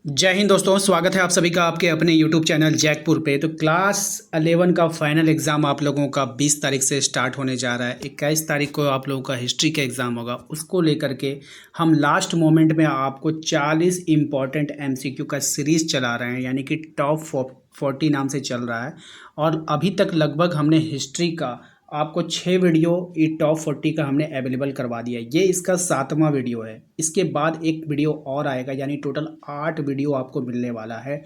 जय हिंद दोस्तों, स्वागत है आप सभी का आपके अपने YouTube चैनल जैकपुर पे। तो क्लास 11 का फाइनल एग्ज़ाम आप लोगों का 20 तारीख से स्टार्ट होने जा रहा है। 21 तारीख को आप लोगों का हिस्ट्री का एग्ज़ाम होगा। उसको लेकर के हम लास्ट मोमेंट में आपको 40 इम्पॉर्टेंट MCQ का सीरीज़ चला रहे हैं, यानी कि टॉप 40 नाम से चल रहा है। और अभी तक लगभग हमने हिस्ट्री का आपको 6 वीडियो ये टॉप 40 का हमने अवेलेबल करवा दिया है। ये इसका 7वां वीडियो है। इसके बाद एक वीडियो और आएगा, यानी टोटल 8 वीडियो आपको मिलने वाला है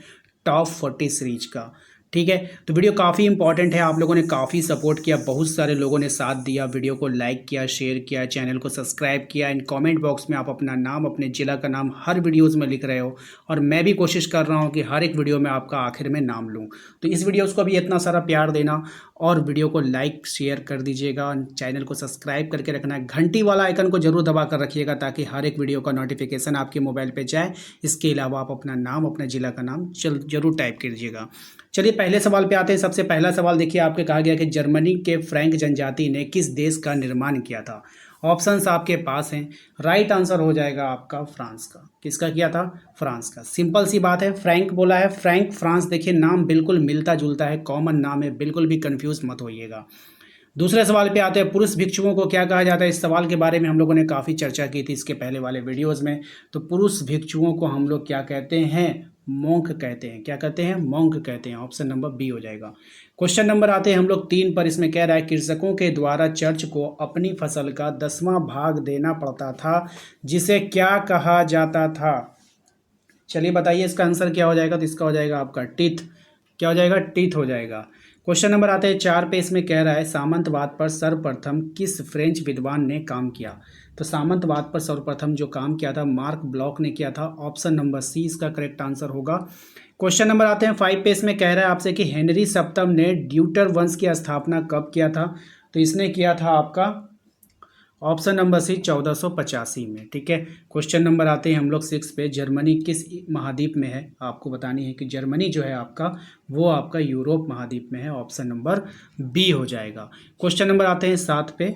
टॉप 40 सीरीज का। ठीक है, तो वीडियो काफ़ी इंपॉर्टेंट है। आप लोगों ने काफ़ी सपोर्ट किया, बहुत सारे लोगों ने साथ दिया, वीडियो को लाइक किया, शेयर किया, चैनल को सब्सक्राइब किया। इन कमेंट बॉक्स में आप अपना नाम, अपने ज़िला का नाम हर वीडियोज़ में लिख रहे हो, और मैं भी कोशिश कर रहा हूँ कि हर एक वीडियो में आपका आखिर में नाम लूँ। तो इस वीडियोज़ को भी इतना सारा प्यार देना, और वीडियो को लाइक शेयर कर दीजिएगा, चैनल को सब्सक्राइब करके रखना है, घंटी वाला आइकन को जरूर दबा कर रखिएगा ताकि हर एक वीडियो का नोटिफिकेशन आपके मोबाइल पे जाए। इसके अलावा आप अपना नाम, अपने ज़िला का नाम जरूर टाइप कीजिएगा। चलिए पहले सवाल पे आते हैं। सबसे पहला सवाल देखिए, आपके कहा गया कि जर्मनी के फ्रैंक जनजाति ने किस देश का निर्माण किया था। ऑप्शंस आपके पास हैं। राइट आंसर हो जाएगा आपका फ्रांस का। किसका किया था? फ्रांस का। सिंपल सी बात है, फ्रैंक बोला है, फ्रैंक फ्रांस। देखिए नाम बिल्कुल मिलता जुलता है, कॉमन नाम है, बिल्कुल भी कंफ्यूज मत होइएगा। दूसरे सवाल पे आते हैं, पुरुष भिक्षुओं को क्या कहा जाता है। इस सवाल के बारे में हम लोगों ने काफ़ी चर्चा की थी इसके पहले वाले वीडियोज़ में। तो पुरुष भिक्षुओं को हम लोग क्या कहते हैं? मोंक कहते हैं। क्या कहते हैं? मोंक कहते हैं। ऑप्शन नंबर बी हो जाएगा। क्वेश्चन नंबर आते हैं हम लोग 3 पर। इसमें कह रहा है, कृषकों के द्वारा चर्च को अपनी फसल का 10वां भाग देना पड़ता था, जिसे क्या कहा जाता था। चलिए बताइए इसका आंसर क्या हो जाएगा। तो इसका हो जाएगा आपका टीथ। क्या हो जाएगा? टीथ हो जाएगा। क्वेश्चन नंबर आते हैं 4 पे। इसमें कह रहा है, सामंतवाद पर सर्वप्रथम किस फ्रेंच विद्वान ने काम किया। तो सामंतवाद पर सर्वप्रथम जो काम किया था, मार्क ब्लॉक ने किया था। ऑप्शन नंबर सी इसका करेक्ट आंसर होगा। क्वेश्चन नंबर आते हैं 5 पे। इसमें कह रहा है आपसे कि हेनरी सप्तम ने ड्यूटर वंश की स्थापना कब किया था। तो इसने किया था आपका ऑप्शन नंबर सी 1485 में। ठीक है, क्वेश्चन नंबर आते हैं हम लोग 6 पे। जर्मनी किस महाद्वीप में है? आपको बतानी है कि जर्मनी जो है आपका, वो आपका यूरोप महाद्वीप में है। ऑप्शन नंबर बी हो जाएगा। क्वेश्चन नंबर आते हैं 7 पे।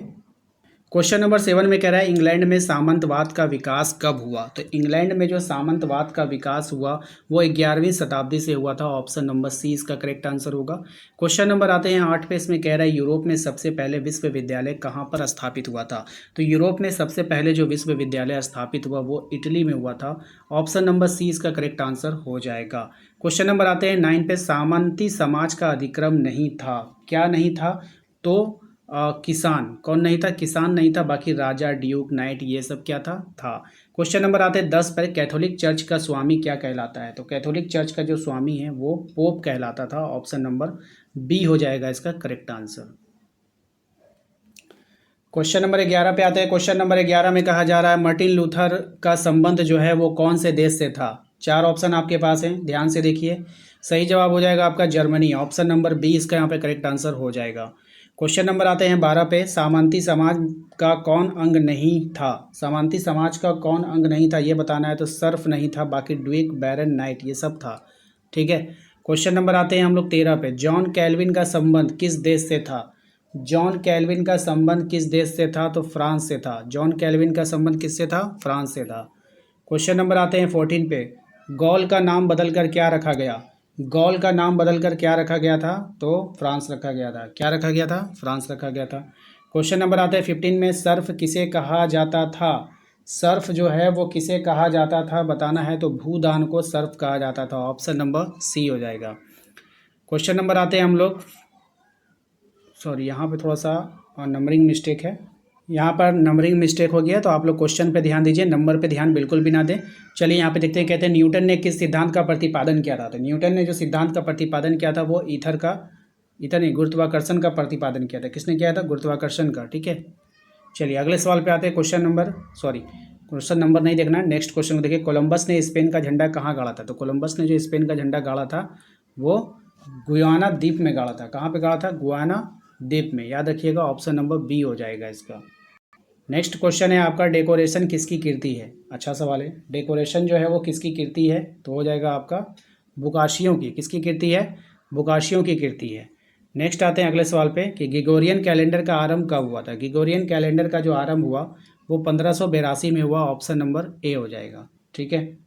क्वेश्चन नंबर 7 में कह रहा है, इंग्लैंड में सामंतवाद का विकास कब हुआ। तो इंग्लैंड में जो सामंतवाद का विकास हुआ वो 11वीं शताब्दी से हुआ था। ऑप्शन नंबर सी इसका करेक्ट आंसर होगा। क्वेश्चन नंबर आते हैं 8 पे। इसमें कह रहा है, यूरोप में सबसे पहले विश्वविद्यालय कहाँ पर स्थापित हुआ था। तो यूरोप में सबसे पहले जो विश्वविद्यालय स्थापित हुआ वो इटली में हुआ था। ऑप्शन नंबर सी इसका करेक्ट आंसर हो जाएगा। क्वेश्चन नंबर आते हैं 9 पे। सामंती समाज का अधिक्रम नहीं था। क्या नहीं था? तो किसान। कौन नहीं था? किसान नहीं था। बाकी राजा, ड्यूक, नाइट, ये सब क्या था। क्वेश्चन नंबर आते हैं 10 पर। कैथोलिक चर्च का स्वामी क्या कहलाता है। तो कैथोलिक चर्च का जो स्वामी है वो पोप कहलाता था। ऑप्शन नंबर बी हो जाएगा इसका करेक्ट आंसर। क्वेश्चन नंबर 11 पे आते हैं। क्वेश्चन नंबर 11 में कहा जा रहा है, मार्टिन लूथर का संबंध जो है वो कौन से देश से था। 4 ऑप्शन आपके पास हैं, ध्यान से देखिए। सही जवाब हो जाएगा आपका जर्मनी। ऑप्शन नंबर बी इसका यहाँ पे करेक्ट आंसर हो जाएगा। क्वेश्चन नंबर आते हैं 12 पे। सामंती समाज का कौन अंग नहीं था। सामंती समाज का कौन अंग नहीं था ये बताना है। तो सर्फ नहीं था, बाकी ड्वेक, बैरन, नाइट ये सब था। ठीक है, क्वेश्चन नंबर आते हैं हम लोग 13 पे। जॉन कैल्विन का संबंध किस देश से था। जॉन कैल्विन का संबंध किस देश से था। तो फ्रांस से था। जॉन कैल्विन का संबंध किससे था? फ्रांस से था। क्वेश्चन नंबर आते हैं 14 पे। गॉल का नाम बदलकर क्या रखा गया। गॉल का नाम बदलकर क्या रखा गया था। तो फ्रांस रखा गया था। क्या रखा गया था? फ्रांस रखा गया था। क्वेश्चन नंबर आता है 15 में। सर्फ किसे कहा जाता था। सर्फ जो है वो किसे कहा जाता था बताना है। तो भूदान को सर्फ कहा जाता था। ऑप्शन नंबर सी हो जाएगा। क्वेश्चन नंबर आते हैं हम लोग, सॉरी यहाँ पे थोड़ा सा नंबरिंग मिस्टेक है। यहाँ पर नंबरिंग मिस्टेक हो गया, तो आप लोग क्वेश्चन पे ध्यान दीजिए, नंबर पे ध्यान बिल्कुल भी ना दें। चलिए यहाँ पे देखते हैं। कहते हैं, न्यूटन ने किस सिद्धांत का प्रतिपादन किया था। तो न्यूटन ने जो सिद्धांत का प्रतिपादन किया था वो ईथर नहीं, गुरुत्वाकर्षण का प्रतिपादन किया था। किसने किया था? गुरुत्वाकर्षण का। ठीक है, चलिए अगले सवाल पे आते हैं। क्वेश्चन नंबर नहीं देखना, नेक्स्ट क्वेश्चन को देखिए। कोलंबस ने स्पेन का झंडा कहाँ गाड़ा था। तो कोलंबस ने जो स्पेन का झंडा गाड़ा था वो गुयाना द्वीप में गाड़ा था। कहाँ पे गाड़ा था? गुयाना द्वीप में। याद रखिएगा, ऑप्शन नंबर बी हो जाएगा इसका। नेक्स्ट क्वेश्चन है आपका, डेकोरेशन किसकी कीर्ति है। अच्छा सवाल है। डेकोरेशन जो है वो किसकी कीर्ति है। तो हो जाएगा आपका बुकाशियों की। किसकी कीर्ति है? बुकाशियों की कीर्ति है। नेक्स्ट आते हैं अगले सवाल पे कि ग्रिगोरियन कैलेंडर का आरंभ कब हुआ था। ग्रिगोरियन कैलेंडर का जो आरंभ हुआ वो 1582 में हुआ। ऑप्शन नंबर ए हो जाएगा। ठीक है,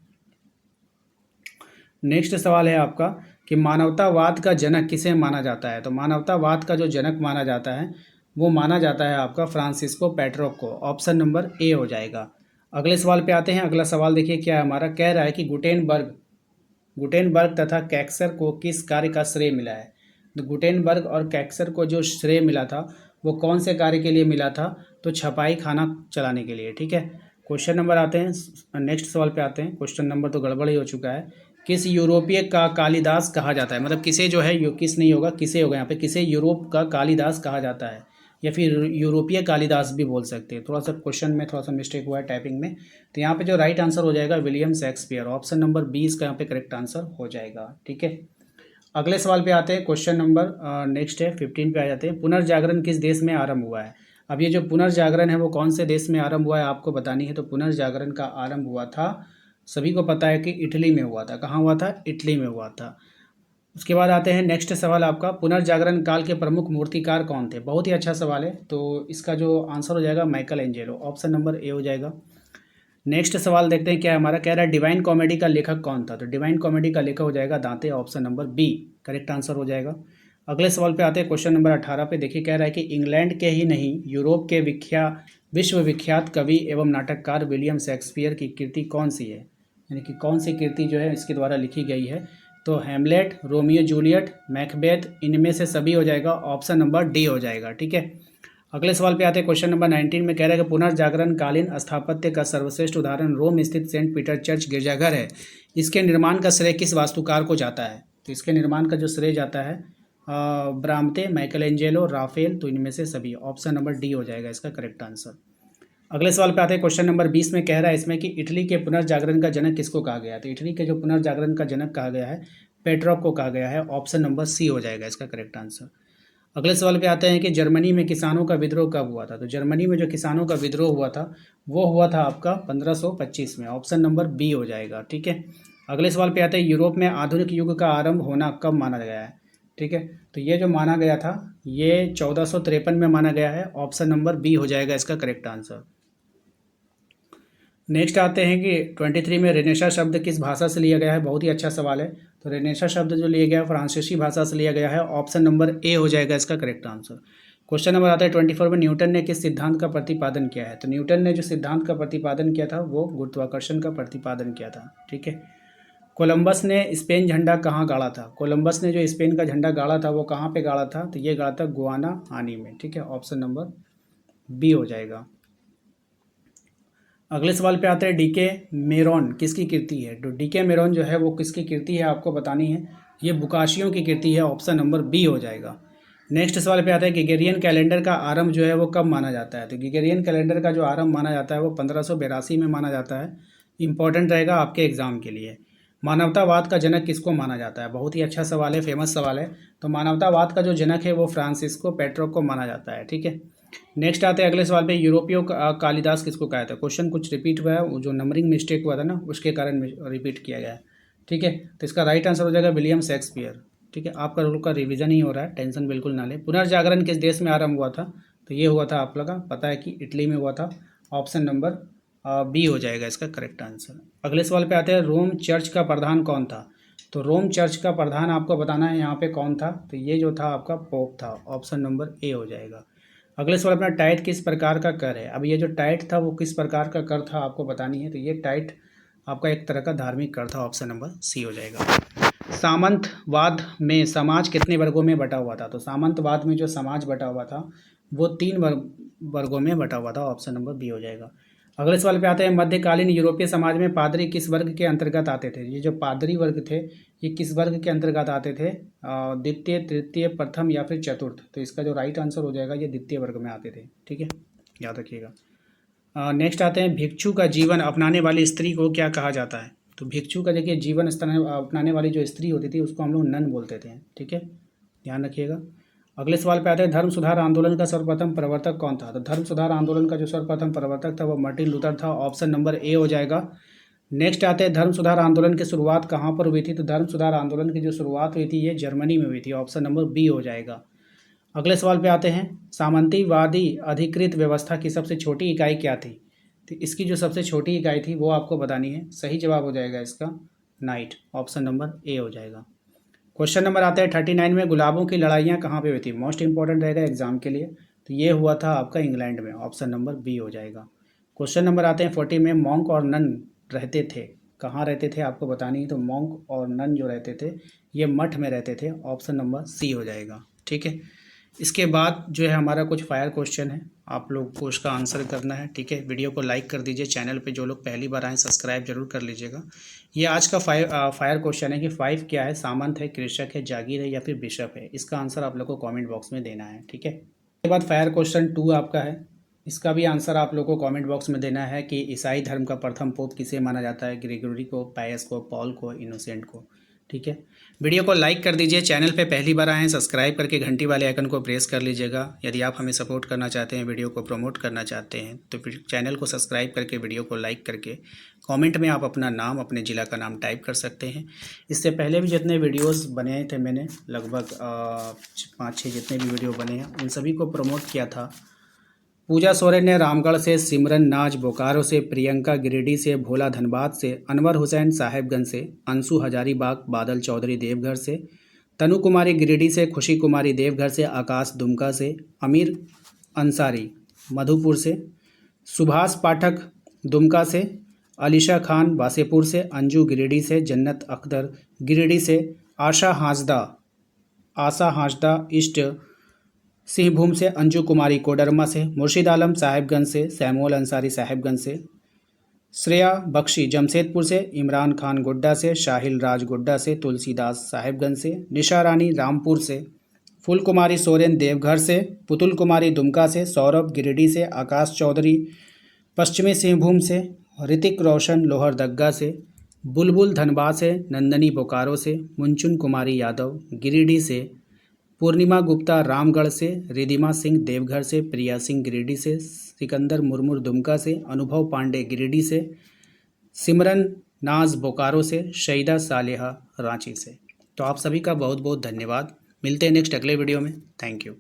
नेक्स्ट सवाल है आपका कि मानवतावाद का जनक किसे माना जाता है। तो मानवतावाद का जो जनक माना जाता है वो माना जाता है आपका फ्रांसिस्को पेट्रो को। ऑप्शन नंबर ए हो जाएगा। अगले सवाल पे आते हैं। अगला सवाल देखिए क्या है हमारा, कह रहा है कि गुटेनबर्ग तथा कैक्सर को किस कार्य का श्रेय मिला है। तो गुटेनबर्ग और कैक्सर को जो श्रेय मिला था वो कौन से कार्य के लिए मिला था, तो छपाई खाना चलाने के लिए। ठीक है, क्वेश्चन नंबर आते हैं, नेक्स्ट सवाल पे आते हैं। क्वेश्चन नंबर तो गड़बड़ ही हो चुका है। किस यूरोपीय का कालिदास कहा जाता है, मतलब किसे जो है किस नहीं होगा, किसे होगा यहाँ पे, किसे यूरोप का कालिदास कहा जाता है या फिर यूरोपीय कालिदास भी बोल सकते हैं। थोड़ा सा क्वेश्चन में थोड़ा सा मिस्टेक हुआ है टाइपिंग में। तो यहाँ पे जो राइट आंसर हो जाएगा विलियम शेक्सपियर। ऑप्शन नंबर 20 का यहाँ पे करेक्ट आंसर हो जाएगा। ठीक है, अगले सवाल पे आते हैं। क्वेश्चन नंबर नेक्स्ट है 15 पे आ जाते हैं। पुनर्जागरण किस देश में आरंभ हुआ है। अब ये जो पुनर्जागरण है वो कौन से देश में आरंभ हुआ है आपको बतानी है। तो पुनर्जागरण का आरंभ हुआ था, सभी को पता है कि इटली में हुआ था। कहाँ हुआ था, इटली में हुआ था। उसके बाद आते हैं नेक्स्ट सवाल आपका, पुनर्जागरण काल के प्रमुख मूर्तिकार कौन थे। बहुत ही अच्छा सवाल है। तो इसका जो आंसर हो जाएगा Michael Angelo. Option number A हो जाएगा। नेक्स्ट सवाल देखते हैं क्या है हमारा, कह रहा है डिवाइन कॉमेडी का लेखक कौन था। तो डिवाइन कॉमेडी का लेखक हो जाएगा Dante. Option number B correct answer हो जाएगा। अगले सवाल पे आते हैं क्वेश्चन नंबर 18 पे। देखिए कह रहा है कि इंग्लैंड के ही नहीं यूरोप के विश्वविख्यात कवि एवं नाटककार विलियम शेक्सपियर की कृति कौन सी है, यानी कि कौन सी कृति जो है इसके द्वारा लिखी गई है। तो हैमलेट, रोमियो जूलियट, मैकबेथ, इनमें से सभी हो जाएगा। ऑप्शन नंबर डी हो जाएगा। ठीक है, अगले सवाल पे आते हैं। क्वेश्चन नंबर 19 में कह रहा है कि पुनर्जागरण कालीन स्थापत्य का सर्वश्रेष्ठ उदाहरण रोम स्थित सेंट पीटर चर्च गिरजाघर है। इसके निर्माण का श्रेय किस वास्तुकार को जाता है। तो इसके निर्माण का जो श्रेय जाता है ब्राम्ते, माइकल एंजेलो, राफेल, तो इनमें से सभी। ऑप्शन नंबर डी हो जाएगा इसका करेक्ट आंसर। अगले सवाल पे आते हैं। क्वेश्चन नंबर 20 में कह रहा है इसमें कि इटली के पुनर्जागरण का जनक किसको कहा गया है। तो इटली के जो पुनर्जागरण का जनक कहा गया है पेट्रोक को कहा गया है। ऑप्शन नंबर सी हो जाएगा इसका करेक्ट आंसर। अगले सवाल पे आते हैं कि जर्मनी में किसानों का विद्रोह कब हुआ था। तो जर्मनी में जो किसानों का विद्रोह हुआ था वो हुआ था आपका 1525 में। ऑप्शन नंबर बी हो जाएगा। ठीक है, अगले सवाल पे आते हैं यूरोप में आधुनिक युग का आरंभ होना कब माना गया है। ठीक है, तो ये जो माना गया था ये 1453 में माना गया है। ऑप्शन नंबर बी हो जाएगा इसका करेक्ट आंसर। नेक्स्ट आते हैं कि 23 में रेनेसा शब्द किस भाषा से लिया गया है। बहुत ही अच्छा सवाल है। तो रेनेसा शब्द जो लिया गया है फ्रांसीसी भाषा से लिया गया है। ऑप्शन नंबर ए हो जाएगा इसका करेक्ट आंसर। क्वेश्चन नंबर आता है 24 में, न्यूटन ने किस सिद्धांत का प्रतिपादन किया है। तो न्यूटन ने जो सिद्धांत का प्रतिपादन किया था वो गुरुत्वाकर्षण का प्रतिपादन किया था। ठीक है, कोलंबस ने स्पेन झंडा कहाँ गाड़ा था। कोलंबस ने जो स्पेन का झंडा गाड़ा था वो कहाँ पे गाड़ा था। तो ये गाड़ा था गुआना हानी में। ठीक है, ऑप्शन नंबर बी हो जाएगा। अगले सवाल पे आते हैं, डीके मेरॉन किसकी कृति है। तो डीके मेरॉन जो है वो किसकी कृति है आपको बतानी है। ये बुकाशियों की कृति है। ऑप्शन नंबर बी हो जाएगा। नेक्स्ट सवाल पे आता है ग्रिगोरियन कैलेंडर का आरंभ जो है वो कब माना जाता है। तो ग्रिगोरियन कैलेंडर का जो आरंभ माना जाता है वो 1582 में माना जाता है। इंपॉर्टेंट रहेगा आपके एग्जाम के लिए। मानवतावाद का जनक किसको माना जाता है। बहुत ही अच्छा सवाल है, फेमस सवाल है। तो मानवतावाद का जो जनक है वो फ्रांसिस्को पेट्रो को माना जाता है। ठीक है, नेक्स्ट आते हैं अगले सवाल पे, यूरोपीय कालिदास किसको कहा था। क्वेश्चन कुछ रिपीट हुआ है, वो जो नंबरिंग मिस्टेक हुआ था ना उसके कारण रिपीट किया गया है। ठीक है, तो इसका राइट आंसर हो जाएगा विलियम शेक्सपियर। ठीक है, आपका रूल का रिवीजन ही हो रहा है, टेंशन बिल्कुल ना ले। पुनर्जागरण किस देश में आरंभ हुआ था। तो ये हुआ था आप लोग का पता है कि इटली में हुआ था। ऑप्शन नंबर बी हो जाएगा इसका करेक्ट आंसर। अगले सवाल पे आते हैं, रोम चर्च का प्रधान कौन था। तो रोम चर्च का प्रधान आपको बताना है यहाँ पे कौन था। तो ये जो था आपका पोप था। ऑप्शन नंबर ए हो जाएगा। अगले सवाल अपना, टाइट किस प्रकार का कर है। अब ये जो टाइट था वो किस प्रकार का कर था आपको बतानी है। तो ये टाइट आपका एक तरह का धार्मिक कर था। ऑप्शन नंबर सी हो जाएगा। सामंतवाद में समाज कितने वर्गों में बटा हुआ था। तो सामंतवाद में जो समाज बटा हुआ था वो 3 वर्गों में बटा हुआ था। ऑप्शन नंबर बी हो जाएगा। अगले सवाल पे आते हैं, मध्यकालीन यूरोपीय समाज में पादरी किस वर्ग के अंतर्गत आते थे। ये जो पादरी वर्ग थे ये किस वर्ग के अंतर्गत आते थे, द्वितीय, तृतीय, प्रथम या फिर चतुर्थ। तो इसका जो राइट आंसर हो जाएगा ये द्वितीय वर्ग में आते थे। ठीक है, याद रखिएगा। नेक्स्ट आते हैं, भिक्षु का जीवन अपनाने वाली स्त्री को क्या कहा जाता है। तो भिक्षु का देखिए जीवन अपनाने वाली जो स्त्री होती थी उसको हम लोग नन बोलते थे। ठीक है, ध्यान रखिएगा। अगले सवाल पे आते हैं, धर्म सुधार आंदोलन का सर्वप्रथम प्रवर्तक कौन था। तो धर्म सुधार आंदोलन का जो सर्वप्रथम प्रवर्तक था वो मार्टिन लूथर था। ऑप्शन नंबर ए हो जाएगा। नेक्स्ट आते हैं, धर्म सुधार आंदोलन की शुरुआत कहाँ पर हुई थी। तो धर्म सुधार आंदोलन की जो शुरुआत हुई थी ये जर्मनी में हुई थी। ऑप्शन नंबर बी हो जाएगा। अगले सवाल पे आते हैं, सामंतीवादी अधिकृत व्यवस्था की सबसे छोटी इकाई क्या थी। तो इसकी जो सबसे छोटी इकाई थी वो आपको बतानी है। सही जवाब हो जाएगा इसका नाइट, ऑप्शन नंबर ए हो जाएगा। क्वेश्चन नंबर आता है 39 में, गुलाबों की लड़ाइयाँ कहाँ पे हुई थी? मोस्ट इंपॉर्टेंट रहेगा एग्जाम के लिए। तो ये हुआ था आपका इंग्लैंड में, ऑप्शन नंबर बी हो जाएगा। क्वेश्चन नंबर आते हैं 40 में, मॉन्क और नन रहते थे, कहाँ रहते थे आपको बतानी है। तो मॉन्क और नन जो रहते थे ये मठ में रहते थे, ऑप्शन नंबर सी हो जाएगा। ठीक है, इसके बाद जो है हमारा कुछ फायर क्वेश्चन है, आप लोग को उसका आंसर करना है। ठीक है, वीडियो को लाइक कर दीजिए, चैनल पे जो लोग पहली बार आए सब्सक्राइब जरूर कर लीजिएगा। ये आज का फायर क्वेश्चन है कि 5 क्या है? सामंत है, कृषक है, जागीर है या फिर बिशप है? इसका आंसर आप लोग को कॉमेंट बॉक्स में देना है। ठीक है, इसके बाद फायर क्वेश्चन 2 आपका है, इसका भी आंसर आप लोग को कमेंट बॉक्स में देना है कि ईसाई धर्म का प्रथम पोप किसे माना जाता है? ग्रेगोरी को, पायस को, पॉल को, इनोसेंट को। ठीक है, वीडियो को लाइक कर दीजिए, चैनल पे पहली बार आए हैं सब्सक्राइब करके घंटी वाले आइकन को प्रेस कर लीजिएगा। यदि आप हमें सपोर्ट करना चाहते हैं, वीडियो को प्रमोट करना चाहते हैं तो फिर चैनल को सब्सक्राइब करके वीडियो को लाइक करके कमेंट में आप अपना नाम, अपने ज़िला का नाम टाइप कर सकते हैं। इससे पहले भी जितने वीडियोस बने थे मैंने, लगभग 5-6 जितने भी वीडियो बने हैं उन सभी को प्रमोट किया था। पूजा सोरेन ने रामगढ़ से, सिमरन नाज बोकारो से, प्रियंका गिरिडीह से, भोला धनबाद से, अनवर हुसैन साहेबगंज से, अंशु हजारीबाग, बादल चौधरी देवघर से, तनु कुमारी गिरिडीह से, खुशी कुमारी देवघर से, आकाश दुमका से, अमीर अंसारी मधुपुर से, सुभाष पाठक दुमका से, अलीशा खान वासेपुर से, अंजू गिरिडीह से, जन्नत अख्तर गिरिडीह से, आशा हांसदा ईस्ट सिंहभूम से, अंजू कुमारी कोडरमा से, मुर्शिद आलम साहेबगंज से, सैमुअल अंसारी साहेबगंज से, श्रेया बख्शी जमशेदपुर से, इमरान खान गोड्डा से, शाहिल राज गोड्डा से, तुलसीदास साहेबगंज से, निशा रानी रामपुर से, फूल कुमारी सोरेन देवघर से, पुतुल कुमारी दुमका से, सौरभ गिरिडीह से, आकाश चौधरी पश्चिमी सिंहभूम से, ऋतिक रोशन लोहरदग्गा से, बुलबुल धनबाद से, नंदनी बोकारो से, मुंचुन कुमारी यादव गिरिडीह से, पूर्णिमा गुप्ता रामगढ़ से, रिधिमा सिंह देवघर से, प्रिया सिंह गिरिडीह से, सिकंदर मुर्मू दुमका से, अनुभव पांडे गिरिडीह से, सिमरन नाज बोकारो से, शहीदा सालेहा रांची से। तो आप सभी का बहुत बहुत धन्यवाद। मिलते हैं नेक्स्ट अगले वीडियो में। Thank you.